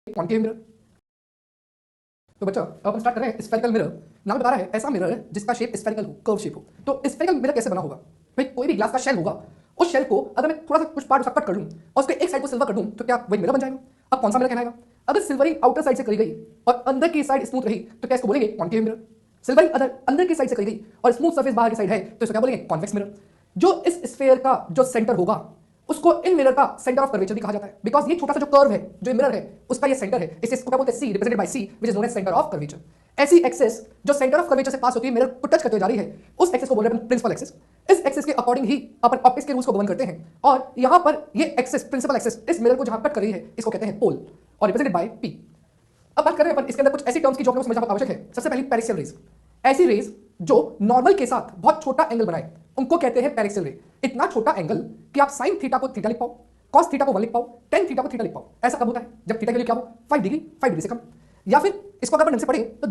Concave mirror. तो बच्चा अब अपन स्टार्ट कर रहे हैं स्फेरिकल मिरर। नाम बता रहा है ऐसा मिरर है जिसका शेप स्फेरिकल हो, कर्व शेप हो। तो स्फेरिकल मिरर कैसे बना होगा भाई? कोई भी ग्लास का शेल होगा, उस शेल को अगर मैं थोड़ा सा कुछ पार्ट उसका कट कर दूं और उसके एक साइड को सिल्वर कर दूं तो क्या वही मिरर बन जाएगा? अब कौन सा मिरर कहलाएगा? अगर सिल्वरिंग आउटर साइड से करी गई और अंदर की साइड स्मूथ रही तो क्या इसको बोलेंगे कॉन्केव मिरर। सिल्वरिंग अगर अंदर की साइड से करी गई और स्मूथ सरफेस बाहर की साइड है तो इसको क्या बोलेंगे? Convex mirror. जो इस स्फीयर का जो सेंटर होगा उसको इन मिरर का सेंटर ऑफ कर्वेचर भी कहा जाता है, बिकॉज ये छोटा सा जो कर्व है जो मिरर है उसका ये सेंटर है। इसको क्या बोलते हैं? C, represented by C, which is known as centre of curvature. ऐसी एक्सेस जो सेंटर ऑफ कर्वेचर से पास होती है, मिरर को टच करते हुए जा रही है, उस एक्सेस को बोल रहे हैं प्रिंसिपल एक्सेस। इस एक्सेस के अकॉर्डिंग ही अपन ऑप्टिक्स के रूल्स को गवर्न करते हैं और यहां पर ये एक्सेस, प्रिंसिपल एक्सेस, इस मिरर को जहां कट कर रही है इसको कहते हैं पोल और रिप्रेजेंटेड बाय पी। अब बात करें अपन इसके अंदर कुछ ऐसी टर्म्स की जो आपको समझना आवश्यक है। सबसे पहली पेरिक्सियल रेज। ऐसी रेज जो नॉर्मल के साथ बहुत छोटा एंगल बनाए उनको कहते हैं पेरिक्सियल रे। इतना छोटा एंगल कि आप साइन थीटा को थीटा लिख पाओ, कॉस थीटा को 1 लिख पाओ, टेन थीटा को थीटा लिख पाओ। ऐसा कब होता है? जब थीटा के लिए क्या हो? 5 डिग्री से कम। या फिर इसको अगर अपन ढंग से पढ़ें तो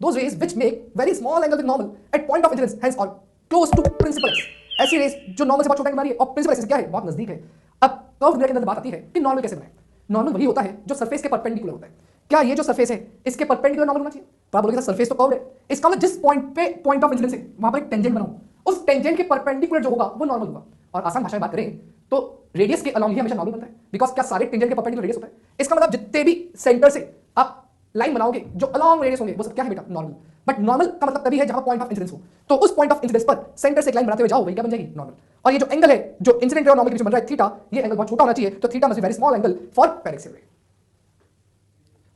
those rays which make very small angle with normal at point of incidence hence or close to principal axis। ऐसी रेज जो नॉर्मल से बहुत छोटा एंगल बना रही है और प्रिंसिपल एक्सिस क्या है? बहुत नजदीक है। अब कर्व मिरर के अंदर बात आती है कि नॉर्मल कैसे बनाए। नॉर्मल वही होता है जो सरफेस के परपेंडिकुलर होता है। क्या ये जो सरफेस है इसके परपेंडिकुलर नॉर्मल होना चाहिए? तो आप बोलोगे सर सरफेस तो कर्व है, इसका मतलब जिस पॉइंट पे पॉइंट ऑफ इंसिडेंस है वहां पर एक टेंजेंट बनाऊं, उस टेंजेंट के परपेंडिकुलर जो होगा वो नॉर्मल होगा। और आसान भाषा में बात करें तो रेडियस के अलॉन्ग ही हमेशा नॉर्मल बनता है, बिकॉज क्या सारे टेंजेंट के परपेंडिकुलर रेडियस होता है। इसका मतलब जितने भी सेंटर से आप लाइन बनाओगे जो अलॉन्ग रेडियस होंगे वो सब क्या है बेटा? नॉर्मल। बट नॉर्मल का मतलब तभी है जहां पॉइंट ऑफ इंसिडेंस हो। तो उस पॉइंट ऑफ इंसिडेंस पर सेंटर से एक लाइन बनाते हुए जाओ, वही क्या बन जाएगी? नॉर्मल। और ये जो एंगल है जो इंसिडेंट रे और नॉर्मल के बीच बन रहा है थीटा, ये एंगल बहुत छोटा होना चाहिए, तो theta must be very small angle for paraxial ray.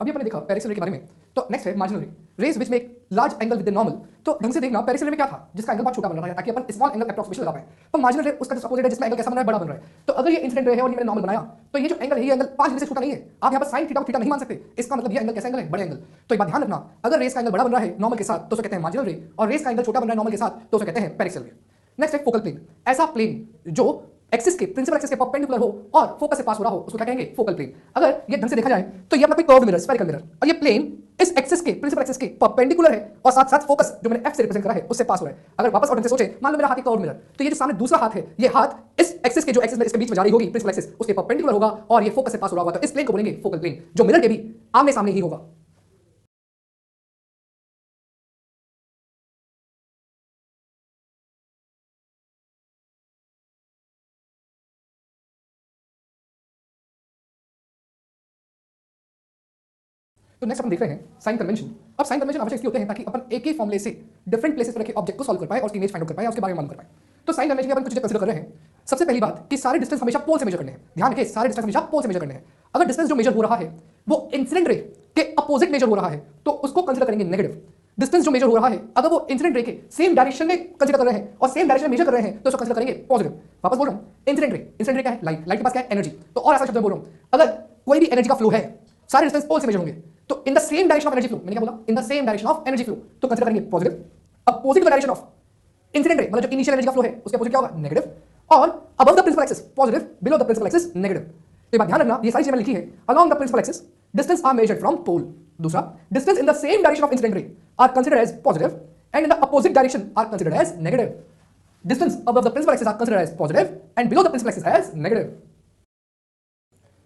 अभी अपने देखा पेरिक्सियल रे के बारे में। तो नेक्स्ट है marginal ray, rays which make large angle with the normal. तो ढंग से देखना पेरिक्सियल रे में क्या था जिसका एंगल बहुत छोटा बन रहा है ताकि अपन स्मॉल एंगल एप्रोक्सीमेशन लगा पाए। तो मार्जिनल रे उसका जो अपोजिट है जिसमें एंगल कैसा बन रहा है? बड़ा बन रहा है। तो अगर ये इंसिडेंट रे है और ये मैंने नॉर्मल बनाया तो ये जो एंगल है ये एंगल 5 डिग्री से छोटा नहीं है। आप यहाँ पर साइन थीटा को थीटा नहीं मान सकते। इसका मतलब ये एंगल कैसा एंगल है? बड़े एंगल। तो एक बात ध्यान रखना, अगर रेस का एंगल बड़ा बन रहा है नॉर्मल के साथ तो उसे कहते हैं मार्जिनल रे, और रेस का एंगल छोटा बन रहा है नॉर्मल के साथ तो उसे कहते हैं पेरिक्सियल रे। नेक्स्ट है फोकल प्लेन। ऐसा प्लेन जो एक्सिस के, प्रिंसिपल एक्सिस के परपेंडिकुलर हो और फोकस से पास हो रहा हो उसको क्या कहेंगे? Focal plane. अगर ये ढंग से देखा जाए तो ये अपना कोई कर्व मिरर, स्फेरिकल मिरर, और ये प्लेन इस एक्सिस के, प्रिंसिपल एक्सिस के परपेंडिकुलर है और साथ साथ फोकस जो मैंने एफ से रिप्रेजेंट करा है उससे पास हो रहा है। अगर वापस और ढंग से सोचे, मान लो मेरा हाथ एक कर्व मिरर, तो ये जो सामने दूसरा हाथ है ये हाथ इस एक्सिस के, जो एक्सिस इसके बीच में जा रही होगी प्रिंसिपल एक्सिस, उसके परपेंडिकुलर होगा और ये फोकस से पास हो रहा होगा, तो इस प्लेन को बोलेंगे फोकल प्लेन, जो मिरर के भी आमने सामने ही होगा। तो नेक्स्ट अपन देख रहे हैं साइन कन्वेंशन। अब साइन कन्वेंशन आवश्यक इसलिए होते हैं ताकि अपन एक ही फॉर्मूले से डिफरेंट प्लेसेस पर रखे ऑब्जेक्ट को सॉल्व कर पाए और उसकी इमेज फाइंड आउट कर पाए और उसके बारे में मालूम कर पाए। तो साइन कन्वेंशन के अपन कुछ चीजें कंसीडर कर रहे हैं। सबसे पहली बात कि सारे डिस्टेंस हमेशा पोल से मेजर करने हैं। ध्यान रखिए, सारे डिस्टेंस हमेशा पोल से मेजर करने हैं। अगर डिस्टेंस जो मेजर हो रहा है वो इंसिडेंट रे के अपोजिट मेजर हो रहा है तो उसको कंसीडर करेंगे नेगेटिव। डिस्टेंस जो मेजर हो रहा है अगर वो इंसिडेंट रे के सेम डायरेक्शन में कंसीडर कर रहे हैं और सेम डायरेक्शन में मेजर कर रहे हैं तो उसको कंसीडर करेंगे पॉजिटिव। वापस बोल रहा हूं, इंसिडेंट रे क्या है? लाइट। लाइट के पास क्या है? एनर्जी। तो और ऐसा शब्द में बोल रहा हूं, अगर कोई भी एनर्जी का फ्लो है, सारे डिस्टेंस पोल से मेजर होंगे तो इन the same direction of energy flow, मैंने क्या बोला? इन the same direction of energy flow, तो कंसीडर करेंगे positive. Opposite the direction of incident रे, मतलब जो इनिशियल एनर्जी का फ्लो है उसके अपोजिट क्या होगा? नेगेटिव। और above the principal axis positive, below the principal axis negative. तो बात ध्यान रखना, ये सारी चीजें लिखी है। Along the principal axis distance are measured from pole. दूसरा, distance in the same direction of incident ray are considered as positive and in the opposite direction are considered as negative. Distance above the principal axis are considered as positive and below the principal axis as negative.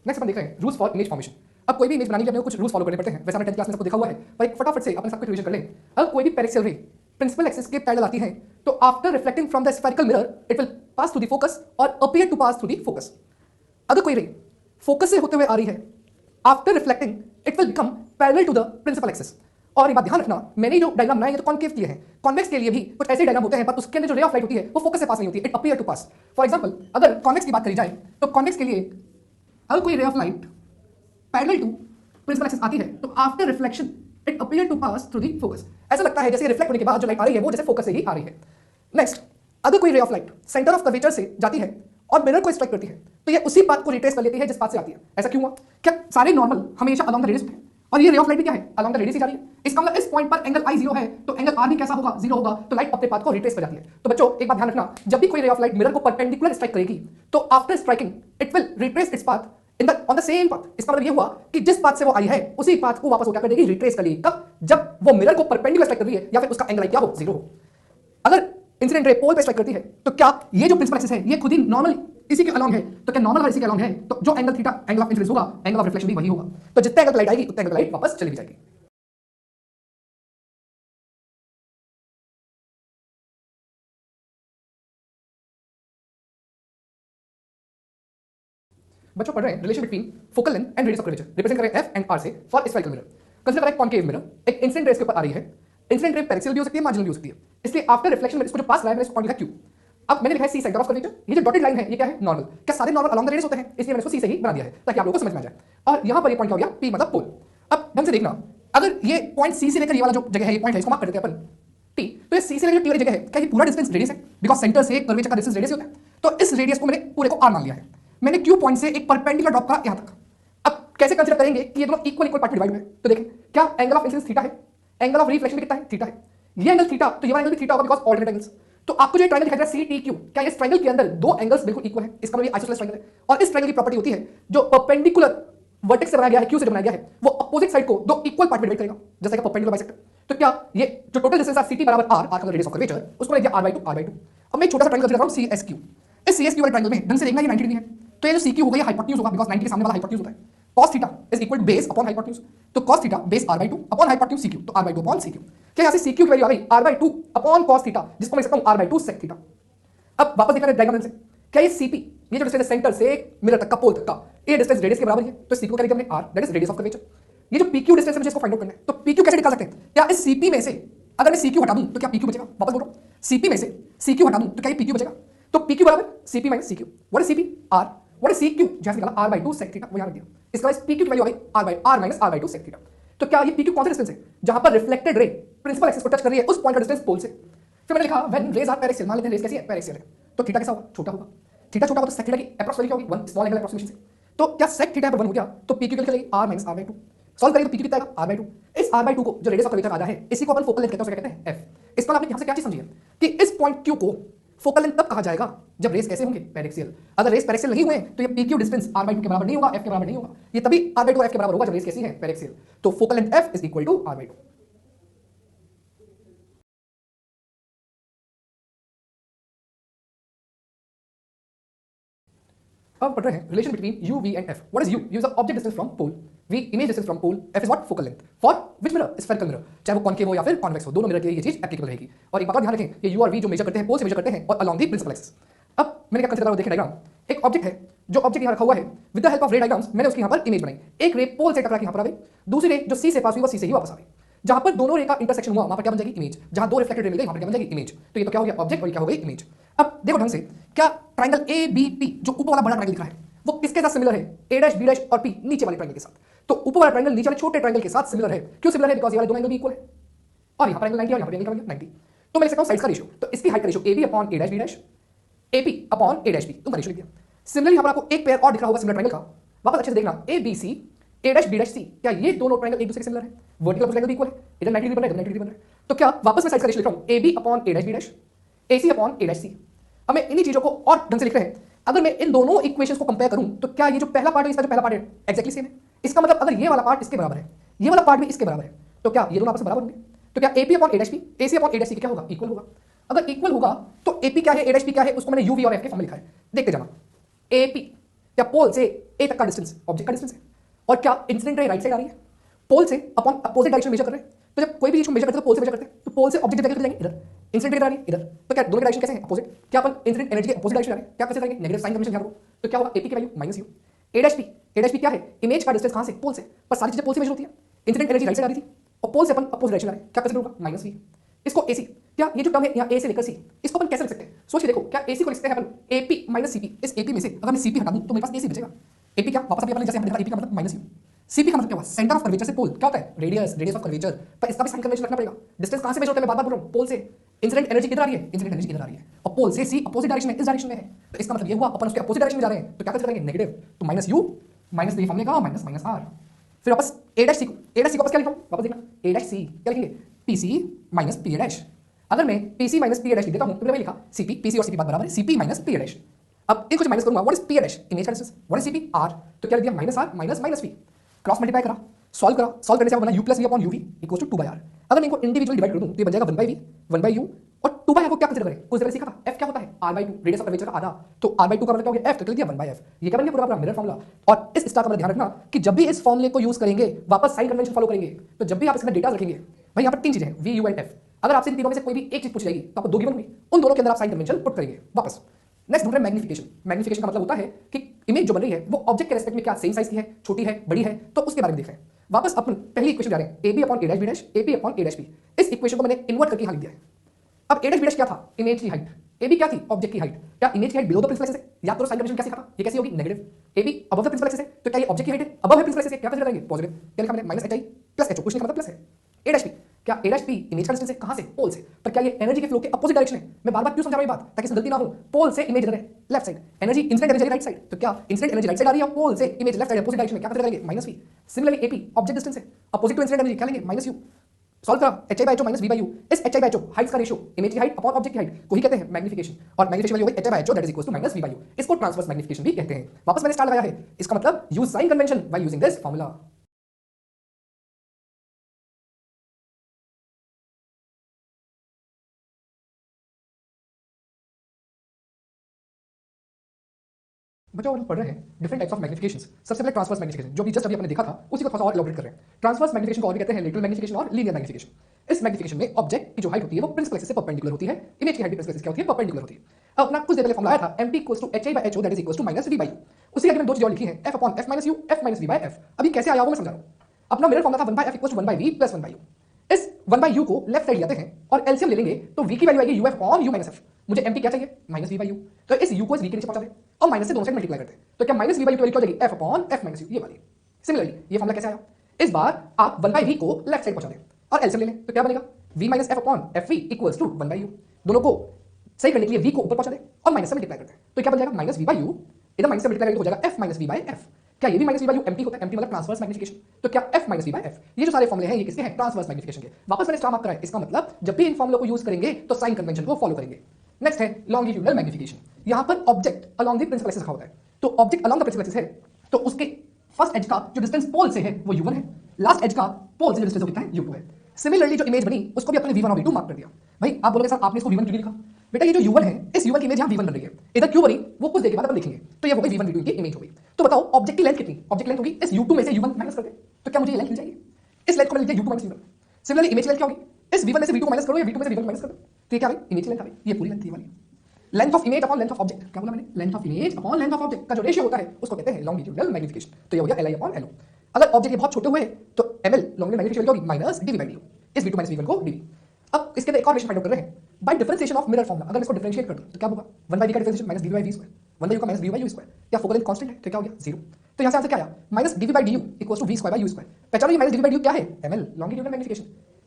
Next अपन देख रहे हैं rules for image formation. अब कोई भी image बनाने के लिए अपने को कुछ रूल्स फॉलो करने पड़ते हैं। वैसे हमने 10th क्लास में सबको देखा हुआ है, पर एक फटाफट से अपन सब कुछ रिवीजन कर लें। अगर कोई भी पेरिक्सियल रे प्रिंसिपल एक्सिस के पैरेलल आती है तो after reflecting from the spherical mirror it will pass through the focus और appear to pass through the focus. अगर कोई रे फोकस से होते हुए आ रही है, after reflecting it will become parallel to the principal axis. और एक बात ध्यान रखना, मैंने जो डायग्राम बनाए हैं तो कॉन्केव के लिए हैं, कॉन्वेक्स के लिए भी कुछ ऐसे डायग्राम होते हैं पर उसके अंदर जो रे ऑफ लाइट होती है वो फोकस से पास नहीं होती, it appear to pass. For example अगर कॉन्वेक्स की बात करी जाए तो कॉन्वेक्स के लिए अगर कोई ray of light parallel to principal axis आती है तो after reflection it appear to pass through the focus. ऐसा लगता है जैसे रिफ्लेक्ट होने के बाद जो लाइट आ रही है वो जैसे फोकस से ही आ रही है। नेक्स्ट, अगर कोई ray of light centre of curvature से जाती है और मिरर को स्ट्राइक करती है तो ये उसी पाथ को रिट्रेस कर लेती है जिस पाथ से आती है। ऐसा क्यों हुआ? क्या सारे नॉर्मल हमेशा अलोंग द रेडियस है और ये रे ऑफ लाइट भी क्या है? अलोंग द रेडियस ही जा रही है। इसका मतलब इस पॉइंट पर एंगल आई 0 है तो एंगल आर भी कैसा होगा? 0 होगा, तो लाइट अपने पाथ को रिट्रेस कर जाती है। तो बच्चों एक बात ध्यान रखना, जब भी कोई रे ऑफ लाइट मिरर को परपेंडिकुलर स्ट्राइक करेगी तो after striking it will retrace its path in the on the same path. इसका मतलब ये हुआ कि जिस पाथ से वो आई है उसी पाथ को वापस वो क्या कर देगी? रिट्रेस कर लेगी। कब? जब वो मिरर को परपेंडिकुलर स्ट्राइक कर रही है या फिर उसका एंगल आई क्या हो? 0 हो। अगर इंसिडेंट रे पोल पे स्ट्राइक करती है तो क्या ये जो प्रिंसिपल एक्सिस है ये खुद ही नॉर्मल इसी के अलॉन्ग है तो क्या नॉर्मल अगर इसी के अलॉन्ग है तो जो angle theta angle of incidence होगा एंगल ऑफ रिफ्लेक्शन भी वही होगा। तो जितने एंगल लाइट आएगी उतने एंगल लाइट वापस चली भी जाएगी। बच्चों पढ़ रहे हैं relation between focal length and radius of curvature, represent करें एफ एंड आर से फॉर स्फेरिकल मिरर। कंसीडर करें कॉनकेव मिरर, एक इंसिडेंट रेस के ऊपर आ रही है। इंसिडेंट रे पैरेक्सियल भी हो सकती है, मार्जिनल भी हो सकती है। इसलिए आफ्टर रिफ्लेक्शन में इसको जो पास रहा है मैंने इसको पॉइंट लिखा क्यू। अब मैंने लिखा है सी सेंटर ऑफ कर्वेचर, ये जो डॉटेड लाइन है ये क्या है नॉर्मल। क्या सारे नॉर्मल अलॉन्ग द रेडियस होते हैं, इसलिए मैंने इसको सी से ही बना दिया है ताकि आप लोगों को समझ में आ जाए। और यहां पर ये पॉइंट क्या हो गया, पी मतलब पोल। अब ढंग से देखना, अगर ये पॉइंट सी से लेकर ये वाला जो जगह है ये पॉइंट है, इसको मार्क कर देते हैं अपन टी। तो ये सी से लेकर टी वाली जगह है, क्या ये पूरा डिस्टेंस रेडियस है? बिकॉज सेंटर से कर्वेचर का डिस्टेंस रेडियस होता है। तो इस रेडियस को मैंने पूरे को आर मान लिया है। मैंने क्यू पॉइंट से एक परपेंडिकुलर ड्रॉप करा यहां तक। अब कैसे कंसीडर करेंगे कि ये दोनों इक्वल इक्वल पार्ट में डिवाइड हुए? तो देखें, क्या एंगल ऑफ इंसिडेंस थीटा है, एंगल ऑफ रिफ्लेक्शन भी कितना है, थीटा है। ये एंगल थीटा, तो ये वाला एंगल भी थीटा होगा बिकॉज ऑल्टरनेट एंगल्स। तो आपको जो ट्रायंगल दिखाई दे रहा है सी टी क्यू, क्या इस ट्रायंगल के अंदर दो एंगल्स बिल्कुल इक्वल है? इसका मतलब ये आइसोसेलेस ट्रायंगल है। और इस ट्रायंगल की प्रॉपर्टी होती है जो परपेंडिकुलर वर्टेक्स से बनाया गया है, क्यू से बनाया गया है, वो अपोजिट साइड को दो इक्वल पार्ट में डिवाइड करेगा, जैसे कि परपेंडिकुलर बाइसेक्टर। तो क्या ये जो टोटल डिस्टेंस है सी टी बराबर आर, आर का रेडियस ऑफ कर्वेचर, उसको ले दिया r by two, r by two. अब मैं एक छोटा सा ट्रायंगल कंसीडर कर रहा हूं सी एस क्यू। इस सी एस क्यू वाले ट्रायंगल में ढंग से देखना ये 90 डिग्री है। तो ये जो सी क्यू होगा ये हाइपोटेन्यूज होगा बिकॉज 90 के सामने वाला हाइपोटेन्यूज होता है। cos theta is equal to base upon hypotenuse. तो cos theta base r by 2 upon hypotenuse c q, तो r by 2 upon c q. क्या यहाँ से सी क्यू की वैल्यू आ गई r by 2 upon cos theta, जिसको मैं लिख सकता हूँ r by 2 sec थीटा। अब वापस देखना है डायग्राम से, क्या ये cp, ये जो डिस्टेंस है सेंटर से मिरर तक का पोल तक का, ये डिस्टेंस रेडियस के बराबर है। तो cp को क्या लिखा हमने r, that is radius of curvature. ये जो pq डिस्टेंस है मुझे इसको फाइंड आउट करना है। तो pq कैसे निकाल सकते हैं? क्या इस cp में से अगर मैं cq हटा दूं तो क्या pq बचेगा? वापस बोल रहा हूं, cp में से cq हटा दूं तो क्या ये pq बचेगा? तो pq बराबर cp minus cq। What is cp? r। What is cq? जहां से निकाला r by 2 sec थीटा, वो यहां रख दिया। इसका इस pq की वैल्यू आ गई r by r minus r by 2 sec theta. तो क्या ये pq कौन सा डिस्टेंस है जहां पर रिफ्लेक्टेड रे प्रिंसिपल एक्सिस को टच कर रही है, उस पॉइंट का डिस्टेंस पोल से। फिर मैंने लिखा व्हेन रेज आर पैरेक्सियल, मान लेते हैं रेज कैसी है, पैरेक्सियल है। तो थीटा कैसा होगा? छोटा होगा। थीटा छोटा होगा तो sec थीटा की एप्रोक्स वैल्यू क्या होगी? 1 स्मॉल एंगल एप्रोक्सीमेशन से। तो क्या sec थीटा पर 1 हो गया तो pq की वैल्यू चलेगी r minus r by 2। Solve करेंगे तो pq कितना आएगा? r by 2। इस r by 2 को जो रेडियस ऑफ कर्वेचर आ रहा है इसी को अपन फोकल लेंथ कहते हैं, उसे कहते हैं f। इस पर आपने यहां से क्या चीज समझी है कि इस पॉइंट q को फोकल लेंथ तब कहा जाएगा जब रेस कैसे होंगे? पैरेक्सियल। अगर रेस पैरेक्सियल नहीं हुए तो ये pq डिस्टेंस r by 2 के बराबर नहीं होगा, f के बराबर नहीं होगा। ये तभी r by 2 f के बराबर होगा जब रेस कैसी है? पैरेक्सियल। तो focal length f is equal to r by 2। अब पढ़ रहे हैं relation between u v and f। What is u? u is the object distance from pole, v image distance from pole, f is what? Focal length. For which mirror? Spherical mirror, चाहे वो concave हो या फिर convex हो, दोनों mirror के लिए ये चीज एप्लीकेबल रहेगी। और एक बात और ध्यान रखें, ये u और v जो मेजर करते हैं पोल से मेजर करते हैं और अलोंग द प्रिंसिपल एक्सिस। अब मैंने क्या कंसीडर करा, देखें डायग्राम। एक ऑब्जेक्ट है, जो ऑब्जेक्ट यहां रखा हुआ है, विद द हेल्प ऑफ रे डायग्राम्स मैंने उसकी यहां पर इमेज बनाई। एक रे पोल से टकरा के यहां पर आ गई, दूसरी रे जो c से पास हुई वो c से ही वापस आ गई। जहां पर दोनों रे का इंटरसेक्शन हुआ वहां पर क्या बन जाएगी? इमेज। जहां दो रिफ्लेक्टेड रे मिल गई वहां पर क्या बन जाएगी? इमेज। तो ये तो क्या हो गया? ऑब्जेक्ट, और ये क्या हो गई? इमेज। अब देखो ढंग से, क्या ट्रायंगल ए बी पी जो ऊपर वाला बड़ा ट्रायंगल दिख रहा है वो किसके साथ सिमिलर है? a डैश b डैश और p नीचे वाले ट्रायंगल के साथ। तो ऊपर वाला ट्रायंगल नीचे वाले छोटे ट्रायंगल के साथ सिमिलर है। क्यों सिमिलर है? बिकॉज़ ये वाले दोनों एंगल भी इक्वल है। और यहां पर एंगल 90 और यहां पर एंगल 90। तो मैं लिख सकता हूं साइड्स का रेशियो। तो इसकी हाइट का ratio ab upon a dash b dash, ap upon a dash b, तुम रेशियो लिख दिया। सिमिलरली यहां पर आपको एक पेयर और दिख रहा होगा सिमिलर ट्रायंगल का, वापस अच्छे से देखना, a b c a dash b dash c, क्या ये दोनों ट्रायंगल एक दूसरे के सिमिलर है? वर्टिकल ट्रायंगल भी इक्वल है, इधर 90 डिग्री बन रहा है, इधर 90 डिग्री बन रहा है। तो क्या वापस मैं साइड्स का रेशियो लिख रहा हूं ab upon a dash b dash, ac upon a dash c। अब मैं इन्हीं चीजों को और ढंग से लिख रहे हैं। अगर मैं इन दोनों इक्वेशंस को कंपेयर करूं तो क्या ये जो पहला पार्ट है इसका जो पहला पार्ट है एक्जेक्टली सेम है? इसका मतलब अगर ये वाला पार्ट इसके बराबर है, ये वाला पार्ट भी इसके बराबर है, तो क्या ये दोनों आपस में बराबर होंगे? तो क्या AP upon A dash P, AC upon A dash C क्या होगा? इक्वल होगा। अगर इक्वल होगा तो AP क्या है, A डैश P क्या है, उसको मैंने UV और F के फॉर्म में लिखा है। देखते जाना, AP क्या पोल से A तक का डिस्टेंस ऑब्जेक्ट का डिस्टेंस है, और क्या इंसिडेंट रे राइट साइड आ रही है, पोल से अपॉन अपोजिट डायरेक्शन मेजर कर रहे हैं। तो जब कोई भी चीज को मेजर करते हैं तो पोल से मेजर करते हैं, तो पोल से ऑब्जेक्ट की जगह जाएंगे इधर, इंसिडेंट रे आ रही है इधर, तो क्या दोनों के डायरेक्शन कैसे हैं? अपोजिट। क्या अपन इंसिडेंट एनर्जी के अपोजिट डायरेक्शन आ रहे हैं, क्या कैसे करेंगे? नेगेटिव साइन कन्वेंशन यहाँ करो। तो क्या होगा? AP की value minus U। A dash P क्या है? इमेज का डिस्टेंस कहां से? पोल से। पर सारी चीजें पोल से मेजर होती है। इंसिडेंट एनर्जी राइट साइड आ रही थी और पोल से अपन अपोजिट डायरेक्शन आ रहे हैं, क्या कैसे होगा? Minus V। इसको AC, क्या ये जो टर्म है यहाँ A से लेकर C, इसको अपन कैसे लिख सकते हैं? सोच के देखो, क्या AC को लिखते हैं अपन AP माइनस CP। इस AP में से अगर मैं CP हटा दूं तो मेरे पास AC बचेगा। AP क्या वापस अपन जैसे हमने देखा, AP का मतलब माइनस U। CP का मतलब क्या हुआ? सेंटर ऑफ कर्वेचर से पोल क्या होता है? Radius, radius of curvature. पर इसका भी साइन कन्वेंशन रखना पड़ेगा। डिस्टेंस कहां से मेजर होता है? मैं बार-बार बोल रहा हूं, पोल से। इंसिडेंट एनर्जी किधर आ रही है? इंसिडेंट एनर्जी इधर आ रही है, और पोल से C अपोजिट डायरेक्शन में, इस डायरेक्शन में है। तो इसका मतलब ये हुआ अपन उसके अपोजिट डायरेक्शन में जा रहे हैं, तो क्या करेंगे? नेगेटिव। तो minus U minus B form का माइनस माइनस R। फिर वापस A डैश C को वापस क्या लिखा हूं? वापस देखना, A डैश C क्या लिखेंगे? PC minus P dash. अगर मैं PC माइनस P डैश लिख देता हूं तो मैंने लिखा CP, PC और CP बात बराबर है, CP माइनस P डैश। अब इनको माइनस करूंगा, व्हाट इज P डैश? इमेज का डिस्टेंस। What is CP? R। तो क्या लिख दिया? Minus R minus minus V। Cross multiply करा, सॉल्व करा, सॉल्व करने से बना u plus v upon uv equals to 2 by r। अगर मैं इनको इंडिविजुअल डिवाइड कर दूं तो ये बन जाएगा 1 बाय v 1 बाय u और 2/f को क्या कंसीडर करें, कुछ देर सीखा था f क्या होता है r/2 रेडियस ऑफ कर्वेचर का आधा, तो r/2 का मतलब क्या हो गया f, तो लिख दिया 1/f। ये क्या बन गया पूरा अपना मिरर फार्मूला। और इस स्टार का मतलब ध्यान रखना कि जब भी इस फॉर्मूले को यूज करेंगे वापस साइन कन्वेंशन फॉलो करेंगे, तो जब भी आप इसमें डेटा रखेंगे भाई यहाँ पर 3 चीजें हैं v u एंड f। अगर आपसे इन तीनों में से कोई भी एक चीज पूछ जाएगी तो आपको 2 गिवन होंगी, उन दोनों के अंदर आप साइन कन्वेंशन पुट करेंगे वापस। नेक्स्ट दूसरा मैग्निफिकेशन। मैग्निफिकेशन का मतलब होता है कि इमेज जो बन रही है वो ऑब्जेक्ट के रेस्पेक्ट में क्या सेम साइज की है, छोटी है, बड़ी है, तो उसके बारे में देख रहे हैं। वापस अपन पहली इक्वेशन जा रहे हैं ab upon a dash b dash ab upon a dash b। इस इक्वेशन को मैंने इन्वर्ट करके यहाँ लिख दिया है। अब a डैश b डैश क्या था, इमेज की हाइट, ab क्या थी, ऑब्जेक्ट की हाइट। क्या इमेज की height below the principal axis है, याद करो साइन कन्वेंशन क्या सीखा था, ये कैसी होगी negative. ab above the principal axis है, तो क्या ये ऑब्जेक्ट की हाइट है, अबव है प्रिंसिपल एक्सिस है, क्या कंसीडर करेंगे पॉजिटिव। क्या लिखा मैंने माइनस hi प्लस ho, कुछ नहीं का मतलब प्लस है। a डैश b, क्या a डैश b इमेज का डिस्टेंस है, कहां से, पोल से, पर क्या ये एनर्जी के फ्लो के अपोजिट डायरेक्शन है। मैं बार-बार क्यों समझा रहा हूं ये बात, ताकि इसमें गलती ना हो। पोल से इमेज इधर है left side, energy incident energy right side, तो क्या इंसिडेंट एनर्जी राइट साइड आ रही है, पोल से image left side opposite direction में, क्या कंसीडर करेंगे minus v। Similarly ap object distance है, अपोजिट टू इंसिडेंट एनर्जी क्या लेंगे माइनस u। सॉल्व करा hi/ho माइनस v/u। इस hi/ho हाइट्स का रेशियो, इमेज की हाइट अपॉन ऑब्जेक्ट की हाइट को ही कहते हैं मैग्निफिकेशन। और मैग्निफिकेशन वैल्यू होगी hi/ho that is equal to minus v/u। इसको ट्रांसवर्स मैग्निफिकेशन भी कहते हैं। वापस मैंने स्टार लगाया है, इसका मतलब use sign convention by using this formula. बच्चों हम पढ़ रहे हैं डिफरेंट टाइप्स ऑफ मैग्निफिकेशंस। सबसे पहले ट्रांसवर्स मैग्निफिकेशन, जो भी जस्ट अभी हमने देखा था उसी को थोड़ा सा और इलैबोरेट कर रहे हैं। ट्रांसवर्स मैग्निफिकेशन को और भी कहते हैं लेटरल मैग्निफिकेशन और लीनियर मैग्निफिकेशन। इस मैग्निफिकेशन में ऑब्जेक्ट की जो हाइट होती है वो प्रिंसिपल एक्सिस से परपेंडिकुलर होती है, इमेज की हाइट भी प्रिंसिपल एक्सिस क्या होती है, परपेंडिकुलर होती है। अब अपना कुछ देर पहले फॉर्मूला आया था mt hi/ho that is equal to minus v/u। उसी आगे मैंने दो चीजें और लिखी हैं, f upon f minus u, f minus v/f। अभी कैसे आया वो मैं समझा रहा हूं। अपना मिरर फॉर्मूला था 1/f equal to 1/v plus 1/u। इस 1/u को लेफ्ट साइड लेते हैं और एलसीएम ले लेंगे, तो v की वैल्यू आएगी uf upon u minus f। मुझे mt क्या चाहिए माइनस v/u, तो इस u को इस v के नीचे पहुंचा दे और माइनस से दोनों साइड मल्टीप्लाई करते हैं, तो क्या माइनस v/u की वैल्यू क्या हो जाएगी f upon f minus u, ये वाली। सिमिलरली ये फॉर्मूला कैसे आया, इस बार आप 1/v को लेफ्ट साइड पहुंचा दें और एलसीएम ले लें, तो क्या बनेगा v minus f upon fv equals to 1/u। दोनों को सही करने के लिए v को ऊपर पहुंचा दें और माइनस से मल्टीप्लाई करते हैं, तो क्या बन जाएगा माइनस v/u, इधर माइनस से मल्टीप्लाई करेंगे तो हो जाएगा f माइनस v/f। क्या ये भी माइनस v/u mt होता है, mt मतलब ट्रांसवर्स मैग्निफिकेशन, तो क्या f माइनस v/f। ये जो सारे फॉर्मूले हैं ये किसके हैं, ट्रांसवर्स मैग्निफिकेशन के। वापस मैंने स्टार मार्क कराया, इसका मतलब जब भी इन फॉर्मूलों को यूज करेंगे तो साइन कन्वेंशन को फॉलो करेंगे। नेक्स्ट है लॉन्गिट्यूडनल मैग्निफिकेशन। यहां पर object along the principal axis रखा होता है, तो object along the principal axis है तो उसके फर्स्ट एज का जो डिस्टेंस पोल से है वो u1 है, लास्ट एज का पोल से जो डिस्टेंस कितना है u2 है। सिमिलरली जो इमेज बनी उसको भी अपने v1 और v2 मार्क कर दिया। भाई आप बोलोगे सर आपने इसको v1 क्यों नहीं लिखा, बेटा ये जो u1 है इस u1 की इमेज यहां v1 बन रही है, इधर क्यों बनी वो कुछ देर के बाद अपन देखेंगे, तो ये हो गई v1 v2 की इमेज हो गई। तो बताओ ऑब्जेक्ट की लेंथ कितनी, ऑब्जेक्ट लेंथ होगी इस u2 में से u1 माइनस कर दे, तो क्या मुझे ये लेंथ मिल जाएगी, इस लेंथ को मैंने लिख दिया u2 minus v1। Similarly image length क्या होगी, इस v1 में से v2 को माइनस करो या v2 में से v1 को माइनस कर दो, तो ये क्या भाई इमेज लेंथ आ गई, ये पूरी लेंथ ये वाली। Length of image upon length of object, क्या बोला मैंने, length of image upon length of object का जो रेशियो होता है उसको कहते हैं लॉन्गिट्यूडनल मैग्निफिकेशन, तो ये हो गया li अपॉन lo। अगर ऑब्जेक्ट ये बहुत छोटे हुए तो ml लॉन्गिट्यूडनल मैग्निफिकेशन होगी माइनस dv/du, इस v2 माइनस v1 को dv। अब इसके अंदर एक और रिलेशन फाइंड आउट कर रहे हैं by differentiation of mirror formula. अगर इसको डिफरेंशिएट कर दो तो क्या होगा, 1/v का differentiation minus dv/v square, 1/u का माइनस dv/u स्क्वायर, क्या फोकल लेंथ कांस्टेंट है तो क्या हो गया 0। तो यहां से आंसर क्या आया minus dv/du equals to v square by u square. पहचानो ये माइनस dv/du क्या है, ml लॉन्गिट्यूडनल मैग्निफिकेशन।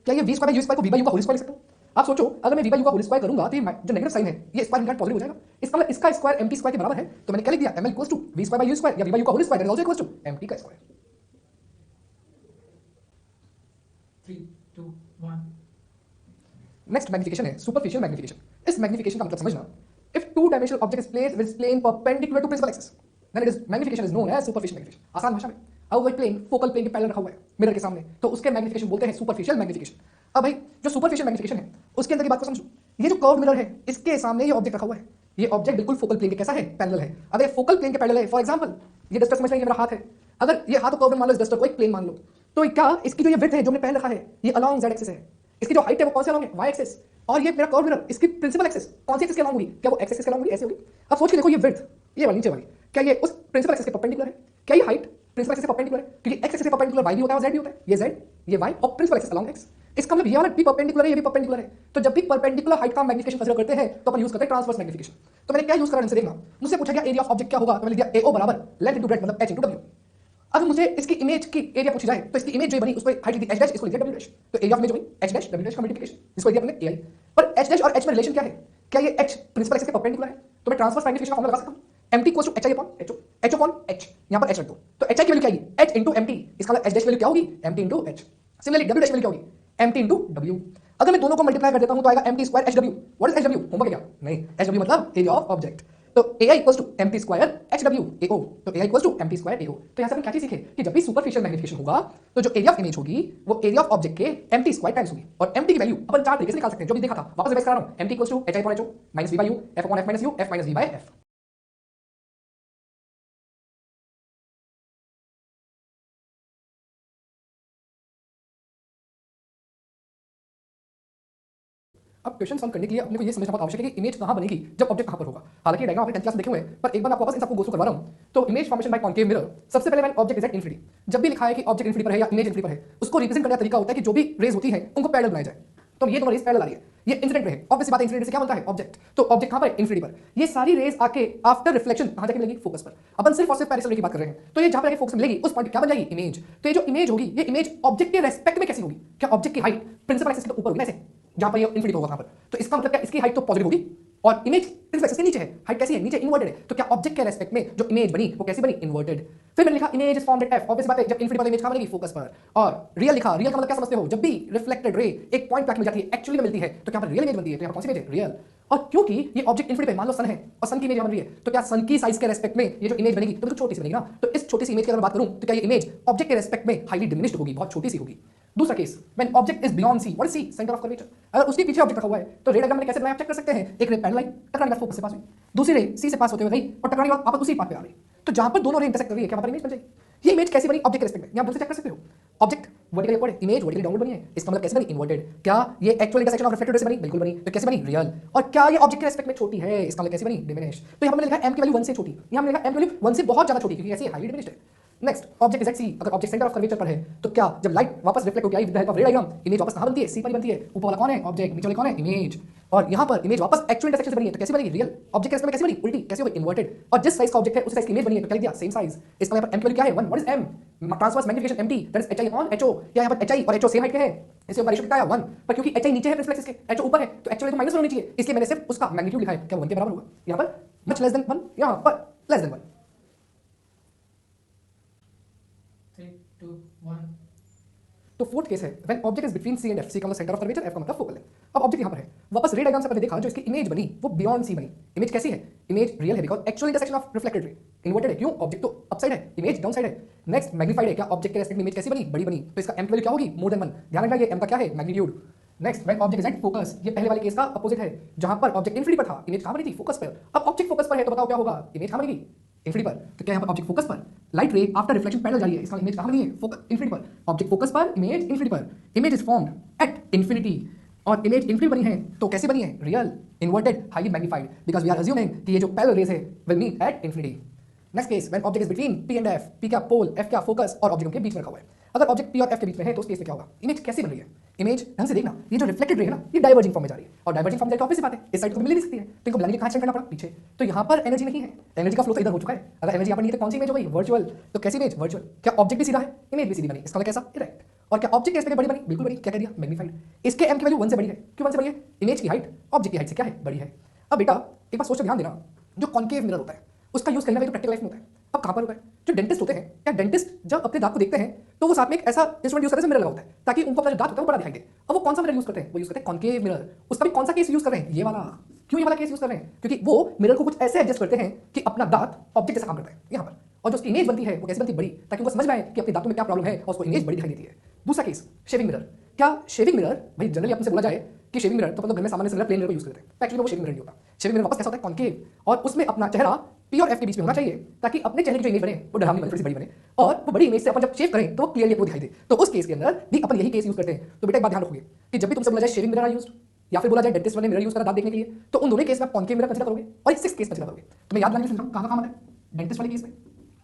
क्या ये v square by u square को v/u का होल स्क्वायर लिख सकता हूं। आप सोचो अगर मैं v/u का होल स्क्वायर करूंगा तो ये जो नेगेटिव साइन है ये स्क्वायर इनवर्ट पॉजिटिव हो जाएगा, इसका मतलब इसका स्क्वायर mt स्क्वायर के बराबर है, तो मैंने क्या लिख दिया ml equals to v square by u square या v/u का whole square is also equals to mt का स्क्वायर। 3 2 1। नेक्स्ट मैग्निफिकेशन है सुपरफिशियल मैग्निफिकेशन। इस मैग्निफिकेशन का मतलब समझना, if two dimensional object is placed with its plane perpendicular to principal axis then it is magnification is known as superficial magnification। आसान भाषा में अब वही प्लेन फोकल प्लेन के पैरेलल रखा हुआ है मिरर के सामने, तो उसके मैग्निफिकेशन बोलते हैं सुपरफिशियल मैग्निफिकेशन। अब भाई जो सुपरफिशियल मैग्निफिकेशन है उसके अंदर की बात को समझो, ये जो कर्व मिरर है इसके सामने ये ऑब्जेक्ट रखा हुआ है, ये ऑब्जेक्ट बिल्कुल फोकल प्लेन के कैसा है, पैरेलल है। अगर ये फोकल प्लेन के पैरेलल है, फॉर एग्जांपल ये डस्टर समझ लेंगे मेरा हाथ है, अगर ये हाथ कर्व मान लो, इस डस्टर को एक प्लेन मान लो, तो क्या इसकी जो ये विड्थ है जो हमने पहन रखा है ये अलोंग z एक्सिस है, इसकी जो हाइट है वो कौन से अलोंग है y एक्सिस, और ये मेरा कर्व मिरर इसकी प्रिंसिपल एक्सिस कौन सी एक्सिस के अलोंग होगी, क्या वो x एक्सिस के अलोंग होगी, ऐसे होगी। अब सोच के देखो ये विड्थ ये वाली नीचे वाली क्या ये उस प्रिंसिपल एक्सिस के परपेंडिकुलर है, क्या ये हाइट प्रिंसिपल एक्सिस से परपेंडिकुलर है, क्योंकि x एक्सिस से परपेंडिकुलर y भी होता है और z भी होता है, ये z ये y और प्रिंसिपल एक्सिस अलोंग x। इसका मतलब ये वाला भी परपेंडिकुलर है ये भी परपेंडिकुलर है, तो जब भी परपेंडिकुलर हाइट का मैग्निफिकेशन कंसीडर करते हैं तो अपन यूज करते हैं ट्रांसवर्स मैग्निफिकेशन। तो मैंने क्या यूज करा इनसे देखना, मुझसे पूछा गया एरिया ऑफ ऑब्जेक्ट क्या होगा, तो मैंने लिख दिया AO बराबर लेंथ इनटू ब्रेड्थ मतलब h इनटू w। अगर मुझे इसकी इमेज की एरिया पूछी जाए तो इसकी इमेज जो बनी उसको हाइट लिख दी h डैश, इसको लिख दिया w डैश, तो एरिया ऑफ इमेज बनी h डैश w डैश का मल्टीप्लिकेशन, इसको दिया हमने ai। पर h डैश और h में रिलेशन क्या है, क्या ये h प्रिंसिपल एक्सिस के परपेंडिकुलर है, तो मैं ट्रांसवर्स मैग्निफिकेशन का फॉर्मूला लगा सकता हूं mt equals to hi upon ho, h upon h यहां पर h रख दो, तो hi की वैल्यू क्या आएगी h इनटू mt, इसका मतलब h डैश की वैल्यू क्या होगी mt into h। Similarly w dash की वैल्यू क्या होगी mt इनटू w। अगर मैं दोनों को मल्टीप्लाई कर देता हूं तो आएगा mt square hw। What is hw, homework है क्या, नहीं hw मतलब एरिया ऑफ ऑब्जेक्ट। तो AI equals to m t square HWAO, तो AI equals to m t square AO। तो यहाँ से अपन क्या चीज सीखे कि जब भी सुपरफिशियल मैग्निफिकेशन होगा तो जो एरिया ऑफ इमेज होगी वो एरिया ऑफ ऑब्जेक्ट के एमटी स्क्वायर टाइम्स होगी। और एमटी की वैल्यू अपन चार तरीके से निकाल सकते हैं, जो भी देखा था वापस रिवाइज करा रहा हूँ। M t equals to HI upon HO minus V by U F upon F minus U F minus V by F। अब क्वेश्चन सॉल्व करने के लिए अपने को ये समझना बहुत आवश्यक है कि इमेज कहाँ बनेगी जब ऑब्जेक्ट कहाँ पर होगा। हालांकि डायग्राम आपने 10th क्लास में देखे हुए हैं, पर एक बार आपको वापस इन सबको गो थ्रू करवा रहा हूँ। तो image formation by concave mirror, सबसे पहले ऑब्जेक्ट इज एट इनफिनिटी। जब भी लिखा है कि ऑब्जेक्ट इनफिनिटी पर है या इमेज इनफिनिटी पर है, उसको रिप्रेजेंट करने का तरीका होता है कि जो भी रेज होती है उनको पैरेलल बनाया जाए। तो ये दोनों रेज पैरेलल आ रही है, ये इंसिडेंट रे है। ऑब्वियस बात है, इंसिडेंट से क्या बनता है ऑब्जेक्ट। तो ऑब्जेक्ट कहाँ पर है इनफिनिटी पर। ये सारी रेज आके आफ्टर रिफ्लेक्शन कहाँ जाके मिलेगी फोकस पर। अपन सिर्फ और सिर्फ पैरेलल रे की बात कर रहे हैं, तो ये जहाँ पर फोकस मिलेगी उस पॉइंट क्या बन जाएगी इमेज। तो ये जो इमेज होगी ये इमेज ऑब्जेक्ट के रेस्पेक्ट में कैसी होगी। क्या ऑब्जेक्ट की हाइट प्रिंसिपल एक्सिस के ऊपर होगी ना, ऐसे जहां पर ये इनफिनिटी होगा वहां पर। तो इसका मतलब क्या, इसकी हाइट तो पॉजिटिव होगी और इमेज प्रिंसिपल एक्सिस के नीचे है, हाइट कैसी है नीचे इन्वर्टेड है। तो क्या ऑब्जेक्ट के रेस्पेक्ट में जो इमेज बनी वो कैसी बनी इन्वर्टेड। फिर मैंने लिखा image is formed eight F. Obvious बात है जब इनफिनिटी पर इमेज कहां बनेगी फोकस पर। और रियल लिखा, रियल का मतलब क्या समझते हो, जब भी रिफ्लेक्टेड रे एक पॉइंट पे मिल जाती है एक्चुअली में मिलती है तो क्या पर रियल इमेज बनती है। तो यहां कौन सी इमेज है रियल। और क्योंकि ये ऑब्जेक्ट इनफिनिटी पे मान लो सन है और सन की इमेज बन रही है, तो क्या सन की साइज के रेस्पेक्ट में ये जो इमेज बनेगी तो बिल्कुल छोटी सी बनेगी ना। तो इस छोटी सी इमेज की अगर बात करूं तो क्या ये इमेज ऑब्जेक्ट के रेस्पेक्ट में हाईली डिमिनिश्ड होगी, बहुत छोटी सी होगी। दूसरा case, when object is beyond c, what is c, centre of curvature. अगर उसके पीछे ऑब्जेक्ट रखा हुआ है तो रे डायग्राम में कैसे बनाया आप चेक कर सकते हैं। एक रे पैरेलल लाइन टकराने के बाद फोकस से पास हुई, दूसरी रे सी से पास होते हुए गई और टकराने के बाद वापस उसी पाथ पे आ गई। तो जहां पर दोनों रे इंटरसेक्ट कर रही है क्या वहां पर इमेज बन जाएगी। ये इमेज कैसी बनी ऑब्जेक्ट के रेस्पेक्ट में, यहां दूर से चेक कर सकते हो। ऑब्जेक्ट वर्टिकली अपवर्ड है, इमेज वर्टिकली डाउनवर्ड बनी है, इसका मतलब कैसे बनी इन्वर्टेड। क्या ये actual intersection of reflected ray से बनी, बिल्कुल बनी। तो कैसे बनी रियल। और क्या ये ऑब्जेक्ट के रेस्पेक्ट में छोटी है, इसका मतलब कैसे बनी डिमिनिश। तो यहां पर मैंने लिखा m की वैल्यू 1 से छोटी, यहां मैंने लिखा m की वैल्यू 1 से बहुत ज्यादा छोटी क्योंकि ऐसे हाईली डिमिनिश्ड है। नेक्स्ट ऑब्जेक्ट इज एट सी, अगर ऑब्जेक्ट सेंटर ऑफ कर्वेचर पर है तो क्या जब लाइट वापस रिफ्लेक्ट होकर आई with the help of ray diagram image वापस कहां बनती है सी पर बनती है। ऊपर वाला कौन है ऑब्जेक्ट, नीचे वाला कौन है इमेज। और यहां पर इमेज वापस एक्चुअल इंटरसेक्शन से बनी है तो कैसे बनेगी रियल। ऑब्जेक्ट के रेस्पेक्ट में कैसे बनी उल्टी, कैसे होगी इन्वर्टेड। और जिस साइज का ऑब्जेक्ट है उस साइज की इमेज बनी है तो क्या लिख दिया सेम साइज। इसका यहां पर m की वैल्यू क्या है 1, what is m transverse magnification mt that is hi upon ho। या यहां पर hi और ho सेम हाइट के हैं, इससे ऊपर रेशियो कितना है 1, पर क्योंकि hi नीचे है प्रिंसिपल एक्सिस के ho ऊपर है तो एक्चुअली तो माइनस होनी चाहिए, इसलिए मैंने सिर्फ उसका मैग्नीट्यूड लिखा है। क्या 1 के बराबर होगा, यहां पर मच लेस देन 1, यहां पर लेस देन 1। 3, 2, 1. तो फोर्थ केस है when object is between C and F, C का मतलब सेंटर ऑफ कर्वेचर, एफ का मतलब फोकल लेंथ। अब ऑब्जेक्ट यहां पर है, वापस रे डायग्राम से पहले देखा जो इसकी इमेज बनी वो बियॉन्ड सी बनी। इमेज कैसी है, इमेज रियल है because actual intersection of reflected ray inverted है। क्यों, ऑब्जेक्ट तो अपसाइड है, इमेज डाउन साइड है। नेक्स्ट मैग्नीफाइड है, क्या ऑब्जेक्ट के रेस्पेक्ट में इमेज कैसी बनी बड़ी बनी, तो इसका m की वैल्यू क्या होगी मोर देन 1। ध्यान रखना ये m का क्या है magnitude. Next when object is at focus, ये पहले वाले केस का अपोजिट है जहां पर ऑब्जेक्ट इनफिनिटी पर था, इमेज कहां बनी थी फोकस पर। अब ऑब्जेक्ट फोकस पर है तो बताओ क्या होगा, इमेज कहां बनेगी इनफिनिटी पर। तो क्या यहां पर ऑब्जेक्ट फोकस पर light ray after reflection parallel जा रही है, इसका इमेज कहां बनी है फोकस इनफिनिटी पर। ऑब्जेक्ट फोकस पर इमेज इनफिनिटी पर, image is formed at infinity और इमेज इनफिनिटी बनी है तो कैसे बनी है real inverted highly magnified because we are assuming कि ये जो पैरेलल रेज है will meet at infinity. Next case when object is between p and F, P क्या पोल, एफ क्या फोकस और ऑब्जेक्ट के बीच में रखा हुआ है। अगर ऑब्जेक्ट पी और एफ के बीच में है तो उस केस में क्या होगा, इमेज कैसी बन रही है। इमेज ढंग से देखना, ये जो रिफ्लेक्टेड रे है ना ये डाइवर्जिंग फॉर्म में जा रही है और डाइवर्जिंग फॉर्म में जाए तो ऑब्वियस बात है इस साइड तो मिल नहीं सकती है, तो इनको ब्लाइंडली कहां सेंड करना पड़ा पीछे। तो यहां पर एनर्जी नहीं है, एनर्जी का फ्लो तो इधर हो चुका है। अगर एनर्जी यहां पर नहीं है तो कौन सी इमेज हो गई वर्चुअल। तो कैसी इमेज वर्चुअल। क्या ऑब्जेक्ट भी सीधा है, इमेज भी सीधी बनी, इसका मतलब कैसा डायरेक्ट। और क्या ऑब्जेक्ट के रेस्पेक्ट में बड़ी बनी, बिल्कुल बड़ी। क्या कह दिया मैग्नीफाइड। इसके m की वैल्यू 1 से बड़ी है, क्यों 1 से बड़ी है, इमेज की हाइट ऑब्जेक्ट की हाइट से क्या है बड़ी है। अब बेटा एक बार सोच कर ध्यान देना, जो कॉन्केव मिरर होता है उसका यूज करना प्रैक्टिकल लाइफ में होता है। अब कहां पर होता है, जो डेंटिस्ट होते हैं या डेंटिस्ट जब अपने दांत को देखते हैं तो वो साथ में एक ऐसा इंस्ट्रूमेंट यूज करते हैं मिरर लगा होता है ताकि उनको अपना जो दांत होता है वो बड़ा दिखाई दे। अब वो कौन सा मिरर यूज करते हैं, वो यूज करते हैं कॉन्केव मिरर। उसका भी कौन सा केस यूज कर रहे हैं, ये वाला। क्यों ये वाला केस यूज कर रहे हैं, क्योंकि वो मिरर को कुछ ऐसे एडजस्ट करते हैं कि अपना दांत ऑब्जेक्ट जैसा काम करता है यहाँ पर, और जो उसकी इमेज बनती है वो कैसे बनती है बड़ी, ताकि उनको समझ में आए कि अपने दांतों में क्या प्रॉब्लम है और उसको इमेज बड़ी दिखाई देती है। दूसरा केस शेविंग मिरर। क्या शेविंग मिरर, भाई जनरली अपने से बोला जाए कि शेविंग मिरर तो मतलब घर में सामान्य से प्लेन मिरर को यूज करते हैं, एक्चुअली वो शेविंग मिरर नहीं होता। शेविंग मिरर वापस कैसा होता है कॉन्केव और उसमें अपना चेहरा पी और एफ के बीच में होना चाहिए ताकि अपने चेहरे की जो इमेज बने वो डरावनी बने, थोड़ी सी बड़ी बने और वो बड़ी इमेज से अपन जब शेव करें तो वो क्लियरली आपको दिखाई दे। तो उस केस के अंदर भी अपन यही केस यूज करते हैं। तो बेटा एक बात ध्यान रखोगे कि जब भी तुमसे बोला जाए शेविंग मिरर यूज्ड या फिर बोला जाए डेंटिस्ट वाले मिरर यूज करा दांत देखने के लिए, तो उन दोनों केस में कॉन्केव मिरर कंसीडर करोगे और सिक्स केस कंसीडर करोगे। तो मैं याद रखने समझाऊं कहां कहां है, डेंटिस्ट वाले केस में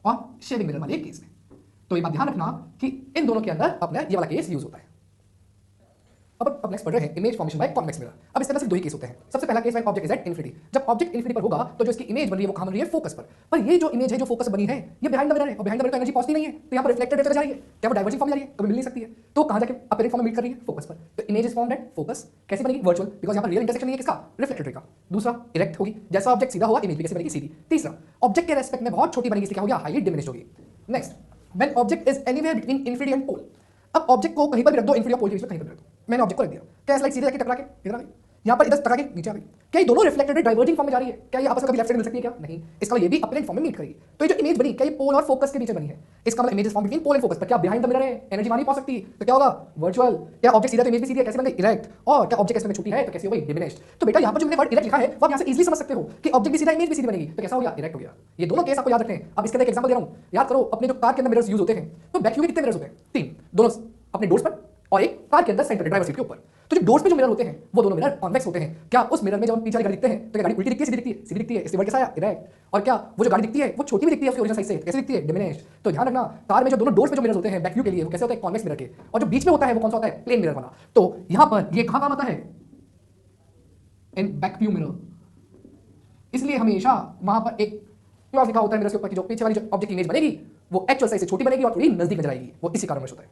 और शेविंग मिरर वाले केस में। तो ये बात ध्यान रखना कि इन दोनों के अंदर अपना ये वाला केस यूज होता है। अब नेक्स्ट पढ़ रहे हैं image formation by convex mirror. अब इसके अंदर सिर्फ दो ही केस होते हैं। सबसे पहला case when object is at infinity, जब ऑब्जेक्ट इनफिनिटी पर होगा तो जो इसकी इमेज बन रही है वो कहां बन रही है फोकस पर ये जो इमेज है जो फोकस बनी है ये बिहाइंड द मिरर है और बिहाइंड द मिरर तो एनर्जी पहुंचती नहीं है, तो यहां पर रिफ्लेक्टेड रे जा रही है, क्या वो डाइवर्जिंग फॉर्म में जा रही है, कभी मिल नहीं सकती है, तो कहां जाके अपीयरिंग फॉर्म में मीट कर रही है फोकस पर। तो image is formed at focus, कैसे बनेगी वर्चुअल बिकॉज़ यहां पर रियल इंटरसेक्शन नहीं है किसका रिफ्लेक्टेड रे का। दूसरा इरेक्ट होगी, जैसा ऑब्जेक्ट सीधा होगा इमेज भी कैसे बनेगी सीधी। तीसरा ऑब्जेक्ट के रेस्पेक्ट में बहुत छोटी बनेगी, इसलिए क्या हो गया हाईली डिमिनिश्ड होगी। Next when object is anywhere between infinity and pole, अब ऑब्जेक्ट को कहीं पर भी रख दो इनफिनिटी और पोल के बीच में कहीं पर भी रख दो। मैंने ऑब्जेक्ट को रख दिया, क्या स्लाइड सीधे जाके टकरा के इधर आ गई, यहाँ पर इधर टका के नीचे आ गई। क्या ये दोनों रिफ्लेक्टेड डाइवर्जिंग फॉर्म में जा रही है? क्या ये आपस में कभी लेफ्ट साइड मिल सकती है क्या? नहीं। इसका मतलब ये भी अपरेंट फॉर्म में मीट करेगी। तो ये जो इमेज बनी, क्या ये पोल और फोकस के बीच बनी है? इसका मतलब image is form between pole and focus. पर क्या बिहाइंड द मिरर है? एनर्जी वहां नहीं पहुंच सकती, तो क्या होगा? वर्चुअल। क्या ऑब्जेक्ट सीधा तो इमेज भी सीधी है, कैसे बन गई? इरेक्ट। और क्या ऑब्जेक्ट इसमें छोटी है तो कैसे हो गई? डिमिनिश्ड। तो बेटा यहाँ पर जो मैंने वर्ड इरेक्ट लिखा है वो आप यहाँ से इजीली समझ सकते हो कि ऑब्जेक्ट भी सीधा इमेज भी सीधी बनेगी, तो कैसा हो गया? इरेक्ट हो गया। ये दोनों केस आपको याद रखने हैं। अब इसके अंदर एक एग्जांपल दे रहा हूँ, याद करो अपने जो कार के अंदर मिरर्स यूज होते हैं, तो बैक व्यू के कितने मिरर्स होते हैं? 3, दोनों अपने डोर्स पर और एक कार के अंदर सेंटर ड्राइवर सीट के ऊपर। तो जो डोर्स पे जो मिरर होते हैं वो दोनों मिरर कॉन्वेक्स होते हैं। क्या उस मिरर में जब हम पीछे वाली गाड़ी दिखते हैं तो क्या गाड़ी उल्टी दिखती है, सीधी दिखती है? सीधी दिखती है, इसलिए वर्ड कैसा आया? इरेक्ट। और क्या वो जो गाड़ी दिखती है वो छोटी भी दिखती है उसके ओरिजिनल साइज से, कैसे दिखती है? डिमिनिश्ड। तो ध्यान रखना कार में जो दोनों डोर्स पे जो मिरर होते हैं बैक व्यू के लिए वो कैसे होते हैं? कॉन्वेक्स मिरर के। और जो बीच में होता है वो कौन सा होता है? प्लेन मिरर वाला। तो यहां पर ये कहां काम आता है? In back view mirror. इसलिए हमेशा वहां पर एक क्लॉज लिखा होता है मिरर के ऊपर कि जो पीछे वाली जो ऑब्जेक्ट की इमेज बनेगी वो एक्चुअल साइज से छोटी बनेगी और थोड़ी नजदीक नजर आएगी। वो इसी कारण होता है।